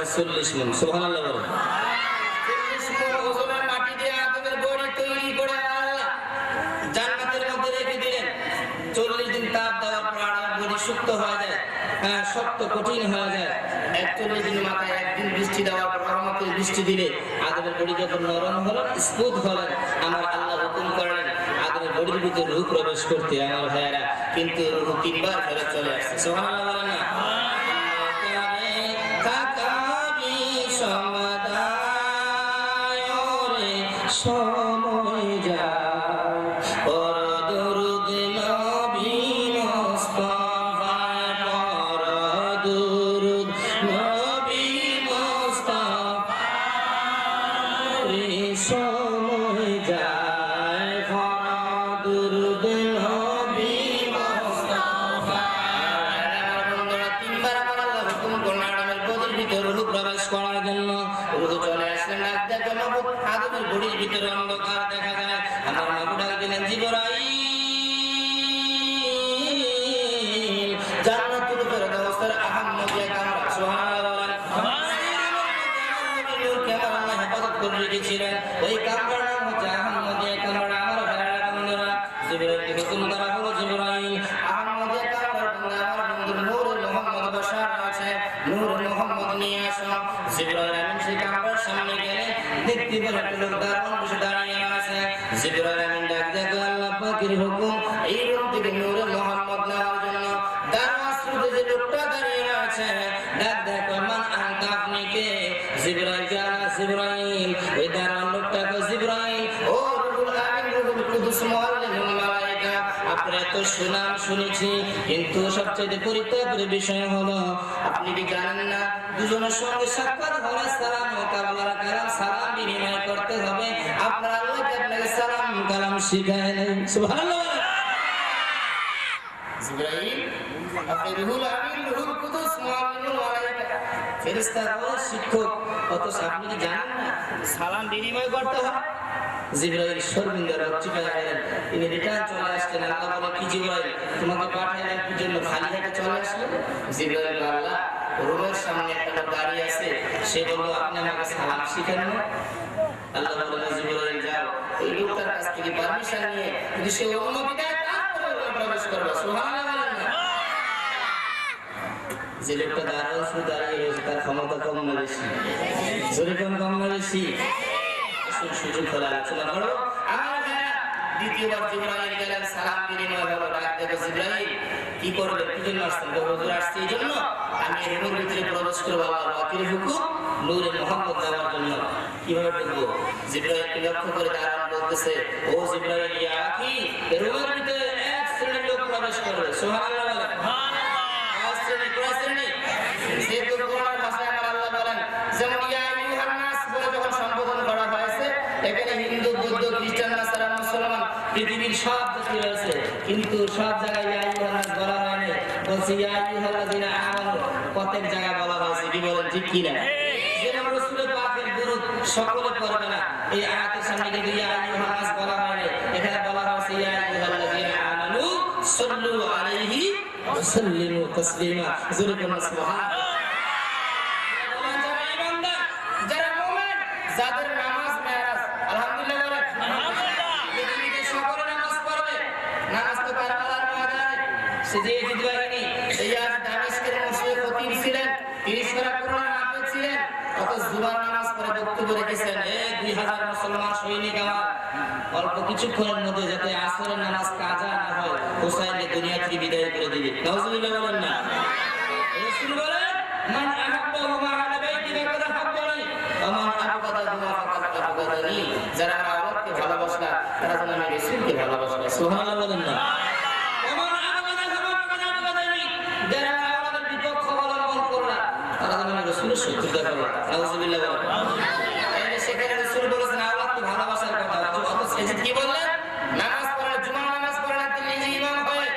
আছে 40 মণ। সুবহানাল্লাহ বলেন। 40 মণ ওজনের মাটি দিয়ে আদমের বডি তৈরি করে আল্লাহ জান্নাতের মধ্যে রেখে দিলেন। 40 দিন তাপ দেওয়ার পর আদমের বডি শক্ত হয়ে যায়, শক্ত কঠিন হয়ে যায়। 41 দিন মাথায় একদিন বৃষ্টি দেওয়ার পর রহমতের বৃষ্টি দিলে আদমের বডি যখন নরম হলো, স্মুথ হলো, আমার আল্লাহ হুকুম করলেন আদমের বডির ভিতরে রূহ প্রবেশ করতে। আমার ভাইয়েরা, কিন্তু রূহ 3 বার ফেরত চলে আসছে। সুবহানাল্লাহ বলেন না? সময় যায় পর দরুদ নবী মুস্তাফায়, পর দরুদ নবী মুস্তাফায়, সময় যায় পর দরুদ নবী মুস্তাফায়। বন্ধুরা, 3 বার আমার আল্লাহ হুকুম করলেন আদমের বডির ভিতরে রূহ প্রবেশ করার জন্য। রূহ চলে আসলেন, ডাক দেখো নবুত আদমের বডির ভিতরে অন্ধকার দেখা যায়। আমার নবী ডাক দিলেন, জিবরাইল জান্নাতুল ফেরদাউসের আহমদিয়া কামরা। সুবহানাল্লাহ বলেন। নূর কে আল্লাহ হেফাজত করে রেখেছিলেন, ওই কামরার নাম হচ্ছে আহমদিয়া কামরা। আমার ভাইরা বন্ধুরা, জিবরাইলকে হুকুম করা হলো, জিবরাইল আহমদিয়া কামরার বন্ধু, আমার বন্ধু নূর মুহাম্মদ বশার আছে, নূর মুহাম্মদ নিয়ে আসো। জিবরাইল আমিন সেই কামরার সামনে গেলে দেখতে পেলেন একটা লোক দারুণ বসে দাঁড়িয়ে আছে। জিবরাইল আমিন ডাক দেখো, আল্লাহ পাকের হুকুম এই রুম থেকে নূরে মুহাম্মদ নেওয়ার জন্য। দারওয়াজ শুরুতে যে লোকটা দাঁড়িয়ে আছে, ডাক দেখো, মান আনতা, আপনি কে? জিবরাইল জানা, জিবরাইল। ওই দারওয়ান লোকটা কয়, জিবরাইল ও রুহুল আমিন, রুহুল কুদুস মুআল্লিমুল মালায়েকা, আপনার এত সুনাম শুনেছি, কিন্তু সবচেয়ে পরিতাপের বিষয় হলো আপনি কি জানেন না দুজনের সঙ্গে সাক্ষাৎ হলে সালাম ও কালাম সালাম বিনিময় করতে হবে। আপনার আল্লাহ কি আপনাকে সালাম কালাম শিখায় নাই? সুবহানাল্লাহ। জিবরাইল আপনি রুহুল আমিন, রুহুল কুদুস মুআল্লিমুল মালায়েকা, ফেরেশতার শিক্ষক, অথচ আপনি কি জানেন না সালাম বিনিময় করতে হয়? জিবরাইল শর্মিন্দা লজ্জিত হয়ে গেলেন। তিনি রিটার্ন চলে আসলেন। আল্লাহ বলে, কি জিবরাইল, তোমাকে পাঠাইলাম কি জন্য, খালি হাতে চলে আসলে? জিবরাইল, আল্লাহ রুমের সামনে একটা লোক দাঁড়িয়ে আছে, সে বলল আপনি আমাকে সালাম শিখান না। আল্লাহ বলে, জিবরাইল যাও, ওই লোকটার কাছ থেকে পারমিশন নিয়ে যদি সে অনুমতি দেয় তারপরে প্রবেশ করবে। সুবহানাল্লাহ বলেন না? যে লোকটা দাঁড়িয়ে রয়েছে তার ক্ষমতা কম না বেশি? জোরে কম না বেশি? সুযোগ করে আলোচনা করো। দ্বিতীয়বার জিবরাইল গেলেন, সালাম বিনিময় হলো। ডাক দেখো, জিবরাইল কি করবে, কি জন্য আসছেন? হুজুর আসছে এই জন্য আমি রুমের ভিতরে প্রবেশ করবো, আল্লাহর পাকের হুকুম নূরে মুহাম্মদ দেওয়ার জন্য। কিভাবে ঢুকবো? জিবরাইলকে লক্ষ্য করে দাঁড়ান, বলতেছে, ও জিবরাইল, ইয়া আখি, রুমের ভিতরে এক শ্রেণীর লোক প্রবেশ করবে। সুবহানাল্লাহ বলেন। এক শ্রেণী, কয় শ্রেণী? যেহেতু কোরআনের ভাষায় আমার আল্লাহ বলেন, যেমন ইয়া আইয়ুহান নাস বলে যখন সম্বোধন করা হয়েছে, এখানে হিন্দু, বৌদ্ধ, খ্রিস্টান, নাসারা, মুসলমান, পৃথিবীর সব জাতি রয়েছে, কিন্তু সব জায়গায় ইয়া আইয়ুহান নাস বলা হয়নি, বলছে ইয়া আইয়ুহাল্লাযিনা আমানু। প্রত্যেক জায়গায় বলা হয়েছে, কি বলেন, ঠিক কি না? যেমন রাসূলের পাকের দুরূদ সকলে পড়বে না, এই আয়াতের সামনে কিন্তু ইয়া আইয়ুহান নাস বলা হয়নি, এখানে বলা হয়েছে ইয়া আইয়ুহাল্লাযিনা আমানু সাল্লু আলাইহি ওয়া সাল্লিমু তাসলিমা। জোরে বলুন সুবহানাল্লাহ। যারা মুমিন, যাদের নামাজ মেরাজ, আলহামদুলিল্লাহ বলেন, আলহামদুলিল্লাহ, পৃথিবীতে সকলে নামাজ পড়বে। নামাজ তো কারবালার ময়দানে সে যে জিদ বাহিনী, এই আজ দামেস্কের মসজিদে খতিব ছিলেন, 30 পারা কোরআন হাফেজ ছিলেন, অত জুমার নামাজ পড়ে বক্তব্য রেখেছেন, 2000 মুসলমান সৈনিক আমার অল্প কিছুক্ষণের মধ্যে যাতে আসরের নামাজ কাজা না হয়, হুসাইনকে দুনিয়া থেকে বিদায় করে দিবে। নাউজুবিল্লাহ বলেন না? রাসূল বলেন, মান আহাব্বা মা আলা বাইতি ফাকাদ আহাব্বানি ওয়া মান আবগাদা মা ফাকাদ আবগাদানি। যারা আমার আওলাদকে ভালোবাসলা তারা যেন আমি রাসূলকে ভালোবাসলা। সুবহানাল্লাহ বলেন না? ওয়া মান আবগাদা মা ফাকাদ আবগাদানি। যারা আমার আওলাদের বিপক্ষ অবলম্বন করলা তারা যেন আমি রাসূলের শত্রুতা করলা। নাউজুবিল্লাহ বলেন। তাহলে সেখানে রাসূল বলেছেন আওলাদকে ভালোবাসার কথা, অথচ এই যে কি বললেন, নামাজ পড়া, জুমার নামাজ পড়া তিনি নিজে ইমাম হয়ে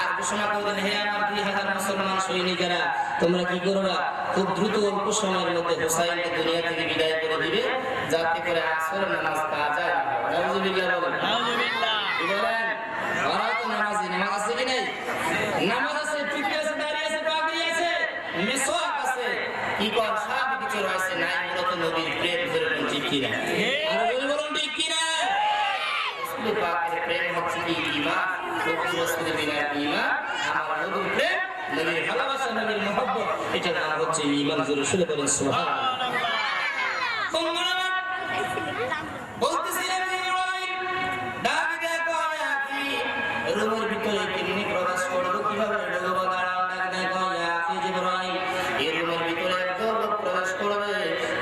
আর ঘোষণা করলেন, হে আমার 2000 মুসলমান সৈনিকেরা, তোমরা কি করবা, খুব দ্রুত অল্প সময়ের মধ্যে হুসাইনকে দুনিয়া থেকে বিদায় করে দিবে, যাতে করে আসরের নামাজ কাজা না হয়। নাউজুবিল্লাহ বলেন। নাউজুবিল্লাহ। কি বলেন? ওরা তো নামাজি, নামাজ আছে কি নাই? নামাজ আছে, টুপি আছে, দাড়ি আছে, পাগড়ি আছে, মিসওয়াক আছে, কি কর, সব কিছু রয়েছে নাই মূলত নবীর প্রেম ধরে ঠিক কিনা আর যদি বলুন ঠিক কিনা রাসূল পাকের প্রেম হচ্ছে কি ঈমান নবীর রাসূলের বিনা ঈমান আমার নবীর প্রেম নবীর ভালোবাসা নবীর মহব্বত এটা নাম হচ্ছে ঈমান জোরে শুনে বলেন সুবহানাল্লাহ বলতেছিলেন ইব্রাহিম ডাক দেখো আখি রুমের ভিতরে কেমনি প্রবেশ করলো কিভাবে ঢুকবো দাঁড়াও ডাক দেখো আখি ইব্রাহিম এই রুমের ভিতরে একদম লোক প্রবেশ করবে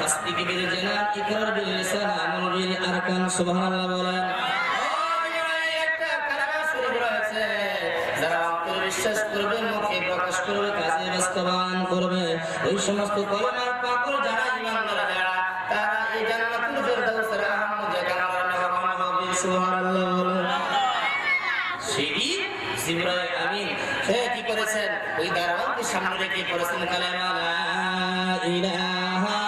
তাসবিহ বিল জানান ইকরার বিল লিসান আমল বিল আরকান সুবহানাল্লাহ বলেন একটা কালেমা শরীফ রয়েছে যারা অন্তরে বিশ্বাস করবে মুখে প্রকাশ করবে কাজে বাস্তবায়ন করবে ওই সমস্ত কলেমার পাগল যারা ঈমানদার যারা তারা এই জান্নাতুল ফেরদাউসের আহম জায়গা আমার হবে সুবহানাল্লাহ সেই জিবরাইল আমিন সে কি করেছেন ওই দারওয়ানকে সামনে রেখে পড়েছেন কালেমা লা ইলাহা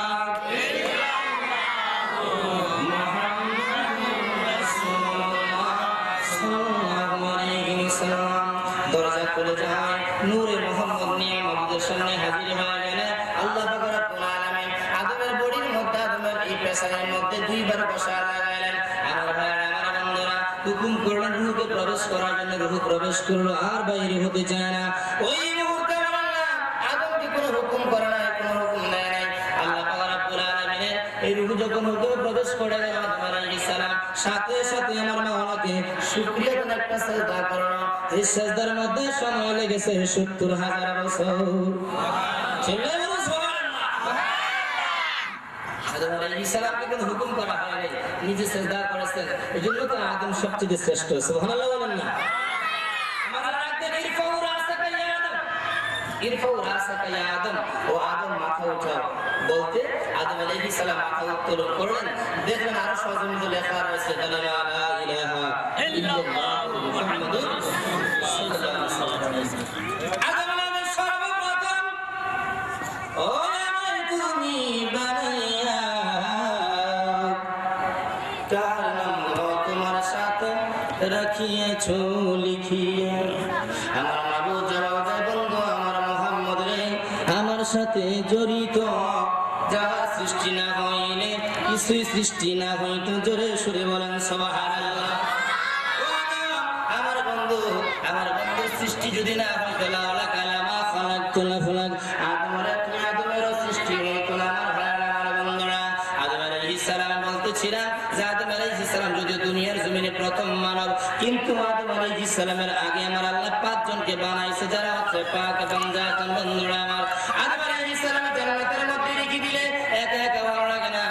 দরজা খুলে যায় নূরে মুহাম্মদ নিয়ে মাবুদের সামনে হাজির হয়ে গেলেন আল্লাহ পাক রব্বুল আলামিন আদমের বডির মধ্যে আদমের এই পেশায়ের মধ্যে দুইবার বসা লাগাইলেন আমার ভাইরা আমার বন্ধুরা হুকুম করলেন রূহকে প্রবেশ করার জন্য রূহ প্রবেশ করলো আর বাইরে হতে চায় না ওই মুহূর্তে আল্লাহ আদমকে কোনো হুকুম করে না কোনো হুকুম দেয় নাই আল্লাহ পাক রব্বুল আলামিনের এই রূহ যখন হুকুমে প্রবেশ করে গেল আদম আলাইহিস সালাম সাথে সাথে আমার মাওলাকে শুকরিয়া করে একটা সাজদা করলো এই সাজদার মধ্যে সময় লেগেছে ৭০,০০০ বছর চিল্লায়ে বলুন সুবহানাল্লাহ আদম আলাইহিস সালামকে কোনো হুকুম করা হয়নি নিজে সাজদা করেছেন এজন্য তো আদম সবচেয়ে শ্রেষ্ঠ সুবহানাল্লাহ বলেন না আমার রাখতে ইরফাউ রাসাকা ইয়া আদম ইরফাউ রাসাকা ইয়া আদম ও আদম মাথা উঠাও বলতে আদম আলাইহিস সালাম মাথা উত্তোলন করলেন দেখলেন আরো সজমিতে লেখা রয়েছে লা ইলাহা ইল্লাল্লাহ মুহাম্মাদুর রাসূলুল্লাহ সাল্লাল্লাহু আলাইহি ওয়াসাল্লাম আদম নামে সর্বপ্রথম ও আমার তুমি বানাইয়া তার নাম তোমার সাথে রাখিয়েছো লিখিয়া আমার মাবুদ জবাব দেয় বন্ধু আমার মুহাম্মদ রে আমার সাথে জড়িত যাহা সৃষ্টি না হইলে কিছুই সৃষ্টি না হইতো জোরে সুরে বলেন সুবহানাল্লাহ আমার বন্ধু সৃষ্টি যদি না হইতো লাউলা কালামা খালাকতুল ফালাক আদমের সৃষ্টি হইতো না আমার ভাইরা আমার বন্ধুরা আদম আলাইহিস সালাম বলতেছিলেন যে আদম আলাইহিস সালাম যদি দুনিয়ার জমিনে প্রথম মানব কিন্তু আদম আলাইহিস সালামের আগে আমার আল্লাহ 5 জনকে বানাইছে যারা হচ্ছে পাক বান্দা বন্ধুরা আমার আদম আলাইহিস সালাম জান্নাতের মধ্যে রেখে দিলে একা একা ভালো লাগে না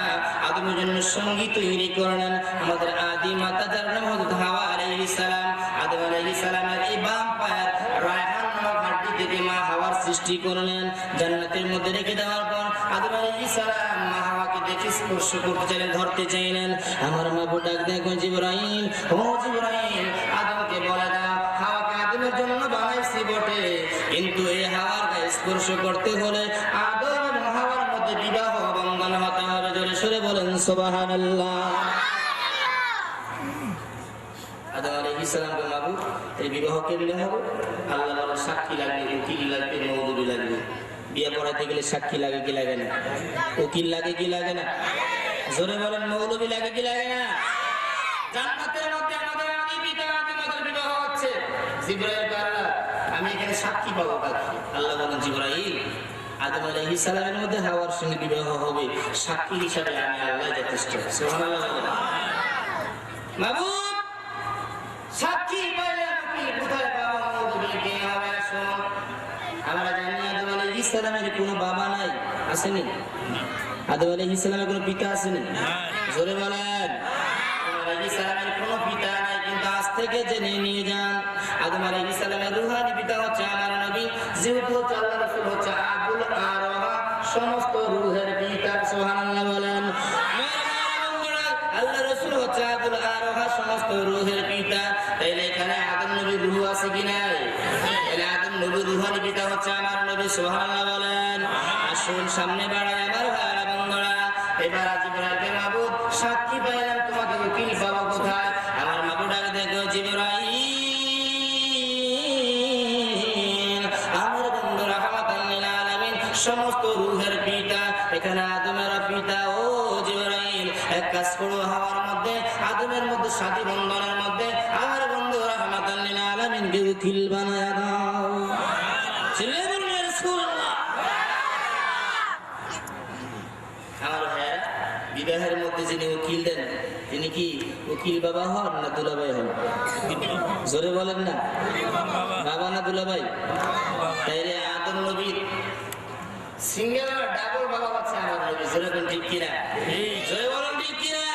আদমের জন্য সঙ্গী তৈরি করলেন আমাদের আদি মাতা যার নাম হযরত হাওয়া আলাইহিস সালাম আদম আলাইহিস সালামের এই বাম পায়ের রায়হান নামক হাড়ি থেকে মা হাওয়ার সৃষ্টি করলেন জান্নাতের মধ্যে রেখে দেওয়ার পর আদম আলাইহিস সালাম মা হাওয়াকে দেখে স্পর্শ করতে চাইলেন ধরতে চাইলেন আমার মা ডাক দেখো জিবরাইল ও জিবরাইল আদমকে বলে দাও হাওয়াকে আদমের জন্য বানাইছি বটে কিন্তু এই হাওয়ার গায়ে স্পর্শ করতে হলে আদম এবং হাওয়ার মধ্যে বিবাহ বন্ধন হতে হবে জোরে সুরে বলেন সুবহানাল্লাহ আদম আলাইহিস সালামকে মাবুদ এই বিবাহ কেমনে হবে আল্লাহ বলেন সাক্ষী লাগবে উকিল লাগবে মওদুদি লাগবে বিয়ে পড়াতে গেলে সাক্ষী লাগে কি লাগে না উকিল লাগে কি লাগে না জোরে বলেন মওলবি লাগে কি লাগে না জান্নাতের মধ্যে আমাদের আদি পিতা আদমের বিবাহ হচ্ছে জিবরাইল বলল আমি এখানে সাক্ষী পাবো কাকে আল্লাহ বলেন জিবরাইল আদম আলাইহিস সালামের মধ্যে হাওয়ার সঙ্গে বিবাহ হবে সাক্ষী হিসেবে আমি আল্লাহ যথেষ্ট সুবহানাল্লাহ মাবুদ সাক্ষী পাইলে আপনি কোথায় পাবো মওদুদিকে হবে শুন আমরা জানি আদম আলাইহিস সালামের কোনো বাবা নাই আসেনি আদম আলাইহিস সালামের কোনো পিতা আসেনি জোরে বলেন আদম আলাইহিস সালামের কোনো পিতা নাই কিন্তু আজ থেকে জেনে নিয়ে যান আদম আলাইহিস সালামের রূহানি পিতা হচ্ছে আমার নবী যেহেতু আল্লাহ রাসূল হচ্ছে আবুল আরওয়াহ সমস্ত রূহের পিতা সুবহানাল্লাহ বলেন আল্লাহ রাসূল হচ্ছে আবুল আরওয়াহ সমস্ত রূহের পিতা তাইলে এখানে আদম নবীর রূহ আছে কি নাই তাহলে আদম নবীর রূহানি পিতা হচ্ছে আমার নবী সুবহানাল্লাহ বলেন আসুন সামনে বাড়াই আমার ভাইরা বন্ধুরা এবার জিবরাইলকে মাবুদ সাক্ষী পাইলাম তোমাকে উকিল পাবো কোথায় আমার মাবুদ ডাক দেখো জিবরাইল আমার বন্ধু রাহমাতাল লিল আলামিন সমস্ত রূহের পিতা এখানে আদমের পিতা ও জিবরাইল এক কাজ করো হাওয়ার মধ্যে আদমের মধ্যে সাথী বন্ধনের মধ্যে আমার বন্ধু রাহমাতাল লিল আলামিন কে উকিল বানায়া দাও ছেলে বলুন রাসূলুল্লাহ আমার ভাইরা বিবাহের মধ্যে যিনি উকিল দেন তিনি কি উকিল বাবা হন না দুলাভাই হন জোরে বলেন না বাবা না দুলাভাই তাইলে আদম নবীর সিঙ্গেল আর ডাবল বাবা আছে আমার নবী জোরে বলেন ঠিক কিনা জোরে বলেন ঠিক কিনা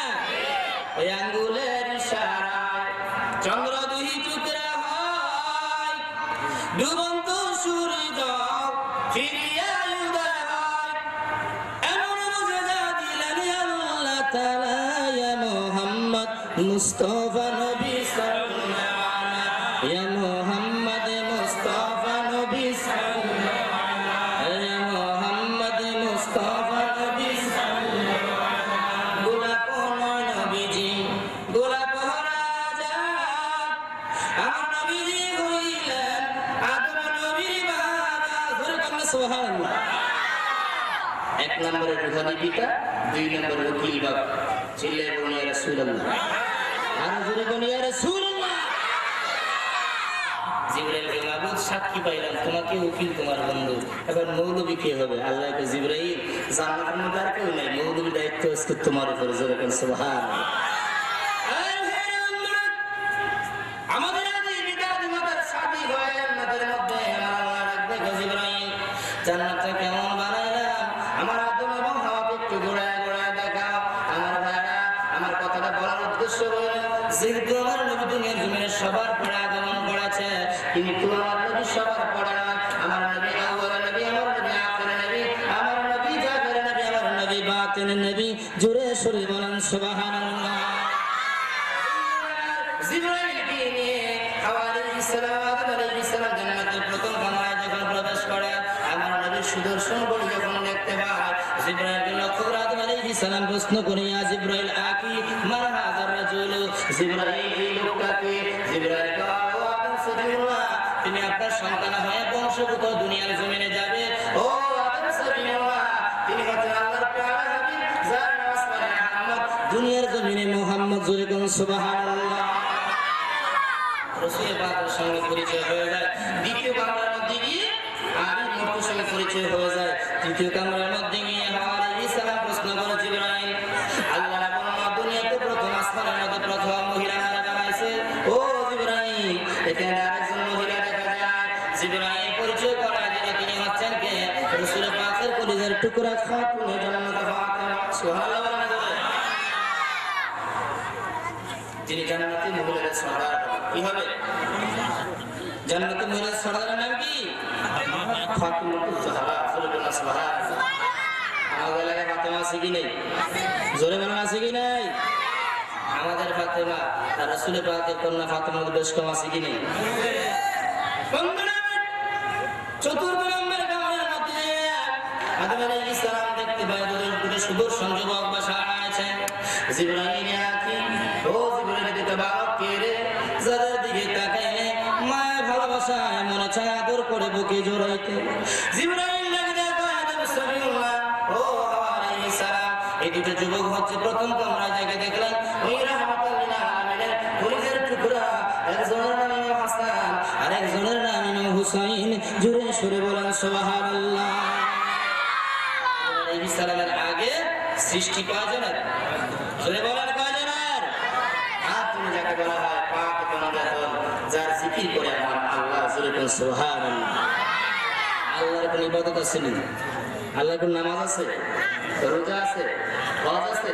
ওই আঙ্গুলের ইশারায় চন্দ্র দুই টুকরা হয় ডুবন্ত সূর্য ফিরিয়া উদয় হয় এমন মুজিজা দিলেন আল্লাহ তাআলা ইয়া মুহাম্মদ মুস্তাফা নবী সাল্লাল্লাহু আলাইহি ইয়া মুহাম্মদ মুস্তাফা নবী সাল্লাল্লাহু আলাইহি ইয়া মুহাম্মদ মুস্তাফা নবী সাল্লাল্লাহু আলাইহি গোলাপ নবীজি গোলাপ রাজা আমার নবীজি হইলেন আদম নবীর বাবা জোরে বলেন সুবহানাল্লাহ এক নম্বরের রুহানি পিতা দুই নম্বরের উকিল বাবা চিল্লায়ে বলুন ইয়া রাসূলুল্লাহ আর জোরে বলুন ইয়া রাসূলুল্লাহ জিবরাইল কে মাবুদ সাক্ষী পাইলাম তোমাকে উকিল তোমার বন্ধু এবার মৌলবী কে হবে আল্লাহ কে জিবরাইল জান্নাতের মধ্যে আর কেউ নাই মৌলবীর দায়িত্ব আজকে তোমার উপর জোরে বলুন সুবহানাল্লাহ আমাদের আদি পিতা মাতার শাদী হয় জান্নাতের মধ্যে আল্লাহ রাখবে জিবরাইল জান্নাতটা কেমন বানাইলাম আমার আদম এবং হাওয়াকে একটু ঘোরায় ঘোরায় দেখাও আমার ভাইরা আমার কথাটা বলার উদ্দেশ্য হলো যেহেতু আমার নবী দুনিয়ার জমিনে সবার পরে আগমন করেছে কিন্তু আমার নবী সবার পরে না আমার নবী আউয়াল নবী আমার নবী আখির নবী আমার নবী জাহির নবী আমার নবী বাতিন নবী জোরে সরে বলেন সুবহানাল্লাহ জিবরাইল কে নিয়ে হাওয়া আলাইহিস সালাম আদম আলাইহিস সালাম জান্নাতের প্রথম কামরায় যখন প্রবেশ করে আমার নবী সুদর্শন বলে যখন দেখতে পায় জিবরাইলকে লক্ষ্য করে আদম আলাইহিস সালাম প্রশ্ন করে ইয়া জিবরাইল আকি মান হাযার রাজুল জিবরাইল এই লোকটাকে জিবরাইল কয় ও আদম সাবিউল্লাহ তিনি আপনার সন্তান হয়ে বংশগত দুনিয়ার জমিনে যাবে ও আদম সাবিউল্লাহ তিনি হচ্ছেন আল্লাহর প্যারা হাবিব যার নাম আসমানে মুহাম্মদ দুনিয়ার জমিনে মুহাম্মদ জোরে বলুন সুবহানাল্লাহ রাসূলের পাকের সঙ্গে পরিচয় হয়ে যায় দ্বিতীয় কামরার মধ্যে গিয়ে আর মূর্তির সঙ্গে পরিচয় হয়ে যায় তৃতীয় কামরার মধ্যে গিয়ে হাওয়া আলাইহিস সালাম প্রশ্ন করে জিবরাইল আল্লাহ বলেন দুনিয়াতে প্রথম আসমানের মধ্যে প্রথম মহিলা কারা বানাইছে ও জিবরাইল এখানে আরেকজন মহিলা দেখা যায় জিবরাইল পরিচয় করায় দিলে তিনি হচ্ছেন কে রাসূলের পাকের কলিজার টুকরা খাতুনে জান্নাত ফাতেমা সুবহানাল্লাহ যিনি জান্নাতি মহিলাদের সর্দার কি হবে জান্নাতি মহিলাদের সর্দারের নাম কি ফাতিমাতুজ জাহরা রাসূলুল্লাহ সাল্লাল্লাহু আলাইহি ওয়াসাল্লাম আমাদের এলাকায় ফাতেমা আছে কি নেই জোরে বলেন আছে কি নেই আমাদের ফাতেমা আর রাসূলের পাকের কন্যা ফাতেমার বেশ কম আছে কি নেই চতুর্থ নম্বর কামরার মধ্যে আদম আলাইহিস সালাম দেখতে পায় দুটো সুদর্শন যুবক বসা আছে জিবরাইল আকি ও জিবরাইল দিতে বাবা কে রে যাদের দিকে তাকাইলে মায়া ভালোবাসায় মনে চায় আদর করে বুকে জড়াইতে জিবরাইল ডাক দেয় আদম সাবিউল্লাহ ও হাওয়া আলাইহিস সালাম এই দুটো যুবক হচ্ছে প্রথম কামরায় যাকে দেখলেন ওই রাহমাতুল লিল আলামিনের কলিজার টুকরা একজনের নাম ইমাম হাসান আর একজনের নাম ইমাম হুসাইন জোরে সরে বলেন সুবহানাল্লাহ আলাইহিস সালামের আগে সৃষ্টি কয়জনের জোরে বলেন কয়জনের আর তুমি যাকে বলা হয় পাক বান্দাগণ যার জিকির করে আমার আল্লাহ জোরে বলেন সুবহানাল্লাহ আল্লাহর কোন ইবাদত আছে না আল্লাহর কোন নামাজ আছে রোজা আছে হজ আছে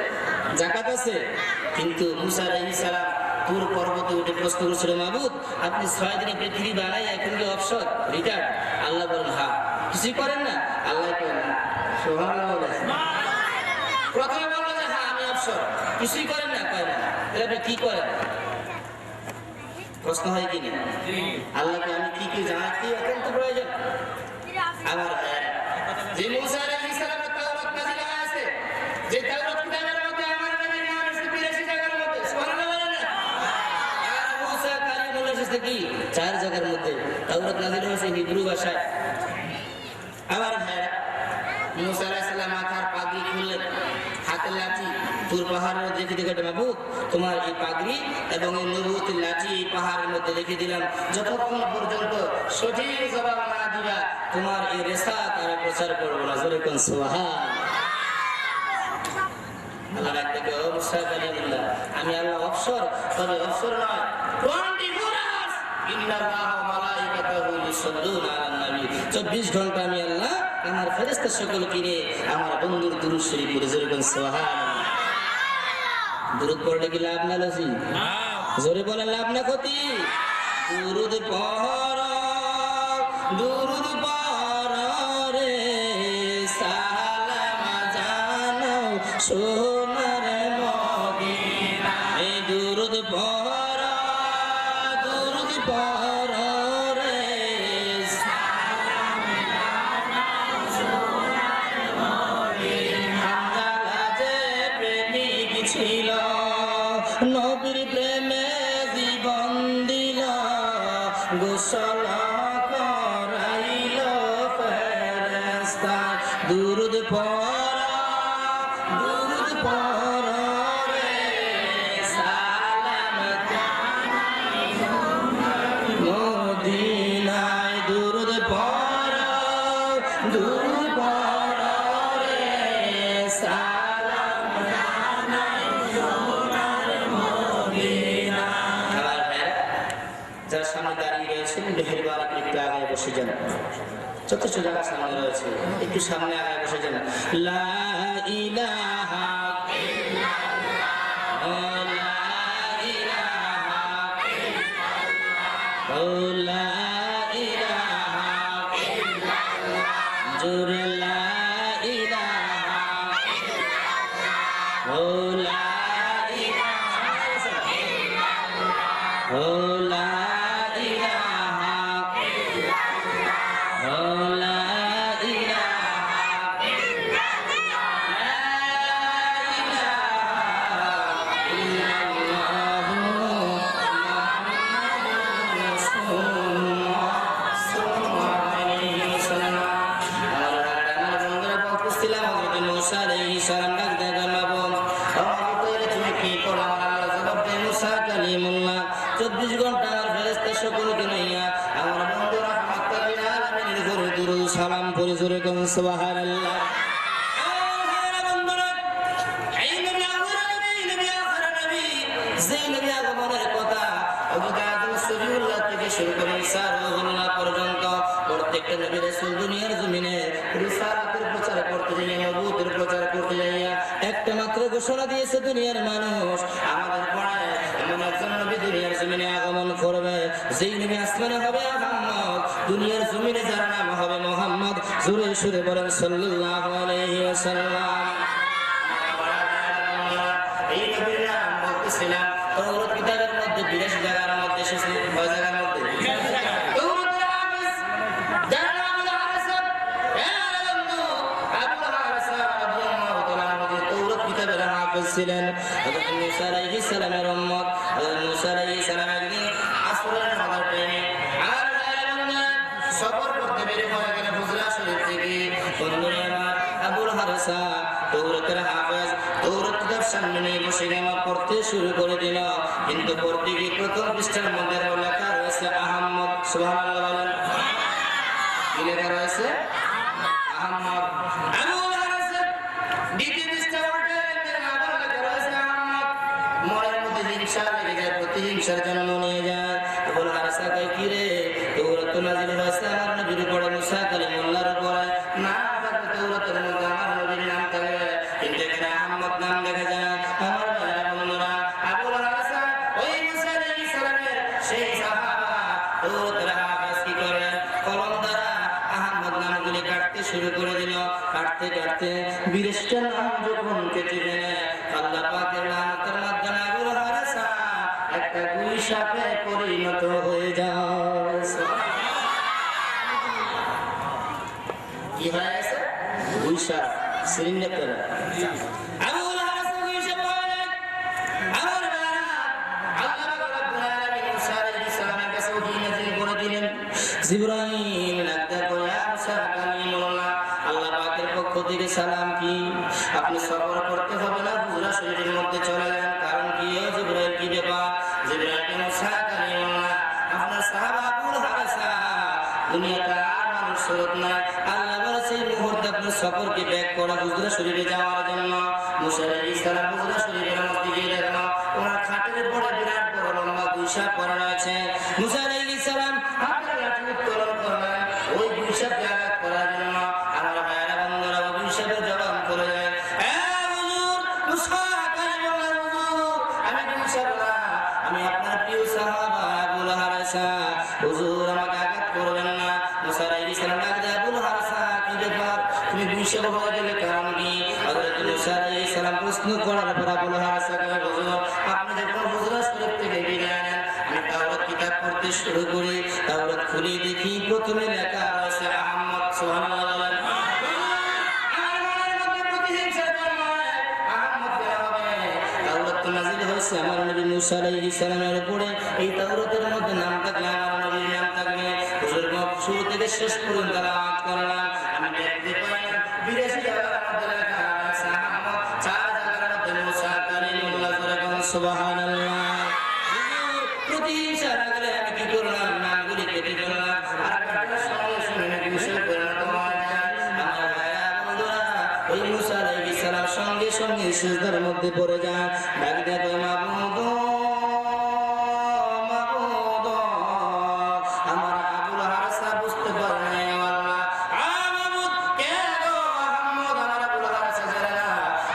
যাকাত আছে কিন্তু মুসা আলাইহিস সালাম তুর পর্বতে উঠে প্রশ্ন করেছিল মাবুদ আপনি 6 দিনে পৃথিবী বানাই এখন কি অবসর রিটায়ার আল্লাহ বলেন হ্যাঁ কিছুই করেন না আল্লাহ করেন না সুবহানাল্লাহ প্রথমে বললো যে হ্যাঁ আমি অবসর কিছুই করেন না কয় না তাহলে আপনি কি করেন প্রশ্ন হয় কি না আল্লাহকে আমি কি কি জানাতে অত্যন্ত প্রয়োজন আমার যে মুসা আলাইহিস সালামের তাওরাত নাযিল হয়েছে যে তাওরাত কিতাবের মধ্যে আমার নবীর নাম এসেছে 82 জায়গার মধ্যে সুবহানাল্লাহ আর মুসা কালিমুল্লাহ এসেছে কি 4 জায়গার মধ্যে তাওরাত নাযিল হয়েছে হিব্রু ভাষায় আমার ভাইরা মুসা আলাইহিস সালাম মাথার পাগড়ি খুললেন বললেন, হাতের লাঠি তুর পাহাড়ের রেখে দিকে মাহবুব, তোমার এই পাগড়ি এবং এই নবুয়তের লাঠি এই পাহাড়ের মধ্যে রেখে দিলাম, যতক্ষণ পর্যন্ত সঠিক জবাব না দিবা তোমার এই রেসাত আমি প্রচার করবো না। জোরে কোন সুবহান। আল্লাহ ডাকতে, ও মুসা কালিমুল্লাহ, আমি আল্লাহ অবসর, তবে অবসর নয় 24 hours ইন্নাল্লাহ ওয়া মালাইকাতাহু ইউসাল্লুনা আলান নবী। 24 ঘন্টা আমি আল্লাহ আমার ফেরেশতা সকলকে নিয়ে আমার বন্ধুর দুরূদ শরীফ পড়ে। জোরে কোন সুবহানাল্লাহ। দুরূদ পড়লে কি লাভ না লসি? জোরে বলেন, লাভ না ক্ষতি? দুরূদ পড়, দুরূদ পড় রে, সালাম জানাও সোনার মদিনা। এই দুরূদ পড়, দুরূদ পড় রে, সালাম জানাও সোনার মদিনা। হামজালা যে প্রেমিক ছিল, নবীর প্রেমে জীবন দিল, গোসল করাইল ফেরেশতা। দুরূদ পড়, দুরূদ পড় রে, সালাম জানাও মদিনায়। দুরূদ পড়, দুরূদ পড় রে, সালাম জানাও মদিনা। আমার ভাইরা, যারা সামনে দাঁড়িয়ে রয়েছেন, মেহেরবানি একটু আগে বসে যান। যথেষ্ট জায়গা সামনে রয়েছে, একটু সামনে আগে বসে যান। লা ইলাহা ইল্লাল্লাহ, লা ইলাহা ইল্লাল্লাহ, লা ইলাহা ইল্লাল্লাহ, জোরে লা ইলাহা ইল্লাল্লাহ, লা ইলাহা ইল্লাল্লাহ, লা ইলাহা ইল্লাল্লাহ, লা ইলাহা ইল্লাল্লাহ, মুহাম্মাদুর রাসূলুল্লাহ সাল্লাল্লাহু আলাইহি ওয়াসাল্লাম। আমার বন্ধুরা বলতেছিলাম, হযরত মুসা আলাইহিস সালাম ডাক দেয়, মাবুদ আমাকে তুমি কি করো? আল্লাহ জবাব দেয়, মুসা কালিমুল্লাহ, 24 ঘন্টা আমার ফেরেশতা সকলকে নিয়া আমার বন্ধু রাহমাতুল লিল আলামিনের উপরে দুরূদ সালাম পড়ে। জোরে কোন সুবহানাল্লাহ। বন্ধুরা, এই নবী আখির নবী, নবী আখির নবী, যেই নবী আগমনের কথা আদম সফিউল্লাহ থেকে শুরু করে ঈসা রূহুল্লাহ পর্যন্ত প্রত্যেকটা নবী রাসূল দুনিয়ার জমিনে রিসালাতের প্রচার করতে যাইয়া, নবুয়তের প্রচার করতে যাইয়া একটা মাত্র ঘোষণা দিয়েছে, দুনিয়ার মানুষ আমাদের পড়ায় এমন একজন নবী দুনিয়ার জমিনে আগমন করবে, যেই নবী আসমানে হবে মুহাম্মদ, দুনিয়ার জমিনে যার নাম হবে মুহাম্মদ। জোরে সুরে বলেন সাল্লাল্লাহু আলাইহি ওয়াসাল্লাম। এই নবীর নাম বলতেছিলাম, তাওরাত কিতাবের মধ্যে 82 জায়গার মধ্যে এসেছে। কয় জায়গার মধ্যে? তাওরাতের হাফেজ যার নাম আবুল হাসান, বন্ধু আবুল হাসান রাদিয়াল্লাহু তাআলা আনহু তাওরাত কিতাবের হাফেজ ছিলেন। হযরত মুসা আলাইহিস সালামের উম্মত, হযরত মুসা আলাইহিস সালাম একদিন আসরের নামাজের টাইমে আর সফর করতে বের হয়ে গেলেন হুজরা শরীফ থেকে। বন্ধুরা আমার, আবুল হাসান তাওরাতের হাফেজ, তাওরাত কিতাব সামনে নিয়ে বসে নামাজ পড়তে শুরু করে দিল। কিন্তু পড়তে গিয়ে প্রথম পৃষ্ঠার মধ্যে লেখা রয়েছে আহমদ। সুবহানাল্লাহ বলেন। কি লেখা রয়েছে? আহমদ। আবুল হাসান দ্বিতীয় পৃষ্ঠা উল্টে আবার লেখা রয়েছে আহমদ। মনের মধ্যে হিংসা লেগে যায়, প্রতিহিংসার জন্ম নিয়ে যায়। আবুল হাসান কয়, কি রে, তাওরাত নাযিল হয়েছে আমার নবীর উপরে, মুসা কালিমুল্লাহর উপরে, না তাওরাতের মধ্যে আমার নবীর নাম থাকবে, কিন্তু এখানে আহমদ নাম লেখা যায়। আমার বন্ধুরা, আবুল হাসান ওই মুসা আলাইহিস সালামের সেই সাহাবা, তাওরাতের হাফেজ কি করে, কলম দ্বারা আহমদ নামগুলি কাটতে শুরু করে দিল। কাটতে কাটতে 20টা নাম যখন কেটে দিলে, আল্লাহ পাকের রহমতের মাধ্যমে আবুল হাসান একটা গুই সাপে পরিণত হয়ে যায়। কি হয়ে গেছে? গুই সাপ। সিরিঞ্জের আবুল হাসান গুই সাপ হয়ে যায়। আমার বাবা আল্লাহ রাব্বুল আলামিন মুসা আলাইহিস সালামের কাছে ওহী নাযিল করে দিলেন। জিবরাইল ডাকতে কয়, মুসা কালিমুল্লাহ, আল্লাহ পাকের পক্ষ থেকে সালাম কি? আপনি সফর করতে হবে না, হুজরা শরীফের মধ্যে চলে যান। কারণ কি? জিবরাইল কি ব্যাপার? জিবরাইলকে মুসা কালিমুল্লাহ আপনার সাহাবা আবুল হারেসা দুনিয়াতে আর মানুষ সুরত নাই, আল্লাহ বলেছে এই মুহূর্তে আপনার সফরকে ব্যাক করা হুজরা শরীফে যাওয়ার জন্য। মুসা আলাইহিস সালাম হুজরা শরীফের মধ্যে গিয়ে দেখেন ওনার খাটের উপরে বিরাট বড় লম্বা গুইশা পড়ে রয়েছে। মুসা আলাইহিস সালাম হাতের লাঠি উত্তোলন করলেন ওই গুইশাকে আঘাত করার জন্য। আমার ভাইয়েরা বন্ধুরা ওই গুইশাকে জবান করে যায়, হুজুর মুসা কালিমুল্লাহ হুজুর, আমি গুইশা না, আমি আপনার প্রিয় সাহাবা আবুল হারেসা, হুজুর আমাকে আঘাত করবেন না। মুসা আলাইহিস সালাম ডাকতে, আবুল হারেসা কি ব্যাপার, তুমি গুইশা হয়ে গেলে কারণ কি? হযরত মুসা আলাইহিস সালাম প্রশ্ন করার পর আবুল হারেসা কয়, হুজুর আপনি যখন হুজরা শরীফ থেকে বিদায় নেন আমি তাওরাত কিতাব পড়তে শুরু করি, তাওরাত খুলে দেখি প্রথমে লেখা আছে আহমদ। সুবহানাল্লাহ বলেন। আমার মনের মধ্যে প্রতিহিংসা জন্মায়, আহমদ কে হবে? তাওরাত তো নাযিল হয়েছে আমার নবী মুসা আলাইহিস সালামের উপরে, এই তাওরাতের মধ্যে নাম থাকলে আমার নবীর নাম থাকবে। হুজুর শুরু থেকে শেষ পর্যন্ত তেলাওয়াত করলাম, আমি দেখতে পাইলাম 82 জায়গার মধ্যে লেখা আছে আহমদ, 4 জায়গার মধ্যে মুসা কালিমুল্লাহ। সুবহানাল্লাহ। প্রতিহিংসা লাগলে আমি কি করলাম? নামগুলি কেটে দিলাম, আর কাটার সঙ্গে সঙ্গে মুসা পরিণত হয়ে যায়। আমার ভাইরা বন্ধুরা ওই মুসা আলাইহিস সালাম সঙ্গে সঙ্গে সিজদার মধ্যে পড়ে যায়, ডাক দেয় মাবুদ মাবুদ। আমার আবুল হারেসা বুঝতে পারে না, আল্লাহ মাবুদ কে গো? আহমদ আমার আবুল হারেসা জানে না,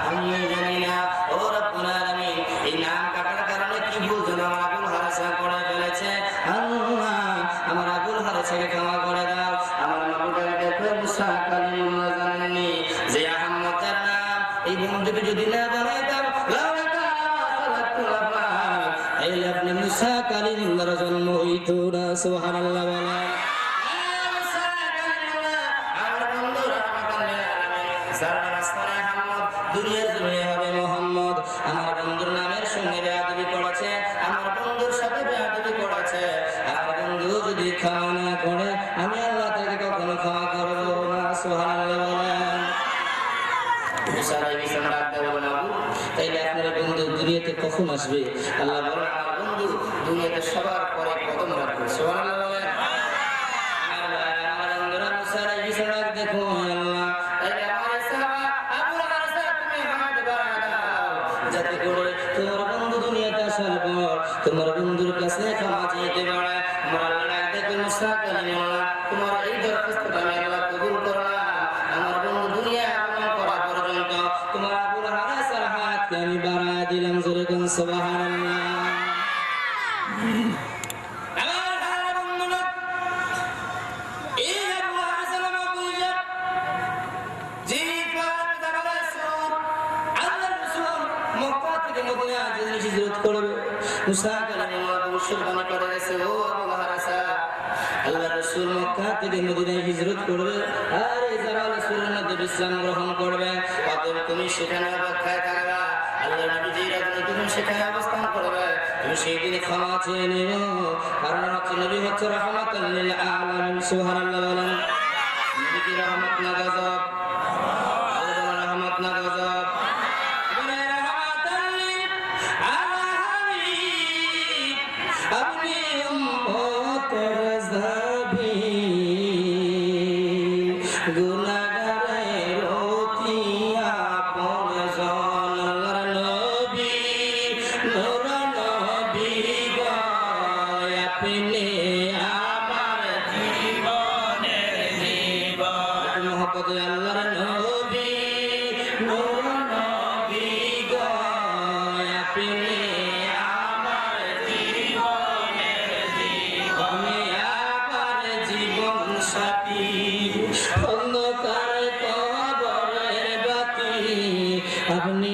আমি জানি না। ও রব্বুল আলামিন, এই নাম কাটার কারণে কি ভুল যেন আমার আবুল হারেসা করে ফেলেছে, আল্লাহ আমার আবুল হারেসাকে ক্ষমা করে দাও। আমার মাবুদের দেখো মুসা কালিমুল্লাহ জানেননি যে আহমদ তার নাম, এই বন্ধুকে যদি না বানাইতাম আপনি মুসা কালিমুল্লাহর জন্ম হইতো না। সুবহানাল্লাহ বলেন। দুনিয়ার জমিনে হবে মোহাম্মদ। আমার বন্ধুর নামের সঙ্গে বেয়াদবি করেছে, আমার বন্ধুর সাথে বেয়াদবি করেছে। আমার বন্ধু যদি ক্ষমা না করে আমি আল্লাহ তাকে কখনো ক্ষমা করবো না। সুবহানাল্লাহ বলেন। মুসা আলাইহিস সালাম ডাকতে বলেন, আবু তাইলে আপনার বন্ধু দুনিয়াতে কখন আসবে? আল্লাহ বলেন, আমার বন্ধু দুনিয়াতে সবার পরে কদম রাখবে। সুবহানাল্লাহ বলেন। আমার বন্ধুরা মুসা আলাইহিস সালাম দেখো আল্লাহ তাইলে আমার সাহাবা আবুল হারেসা তুমি হাত বাড়ায় দাও, যাতে করে তোমার বন্ধু দুনিয়াতে আসার পর তোমার বন্ধুর কাছে ক্ষমা চাইতে পারে। আমার আল্লাহ ডাক দেখো মুসা কালিমুল্লাহ, তোমার এই দরখাস্তটা আমি আল্লাহ কবুল করলাম। আমার বন্ধু দুনিয়া আগমন করা পর্যন্ত তোমার আবুল হারেসার হাতকে আমি বাড়ায় দিলাম। জোরে কোন সুবহানাল্লাহ। মুসা কালিমুল্লাহ ভবিষ্যৎবাণী করে গেছে, ও আবুল হারেসা আল্লাহর রাসূল মক্কা থেকে মদিনায় হিজরত করবে, আর এই যারা রাসূলের মধ্যে বিশ্রাম গ্রহণ করবে অতএব তুমি সেখানে অপেক্ষায় থাকবা। আল্লাহর নবী যেই রাতে তুমি সেখানে অবস্থান করবে তুমি সেই দিনে ক্ষমা চেয়ে নিও, কারণ হচ্ছে নবী হচ্ছে রাহমাতাল লিল আলামিন। সুবহানাল্লাহ বলেন। নবী কি রহমত না গজব? আল্লাহ রহমত না গজব? আপনি উম্মতের জাবিন গুনাহগারের অতি আপনজন নবী নূর নবী গো আপনি আমার জীবনের জীবন মহব্বত আল্লাহর নবী নূর নবী গো আপনি অন্ধকার কবরের বাতি আপনি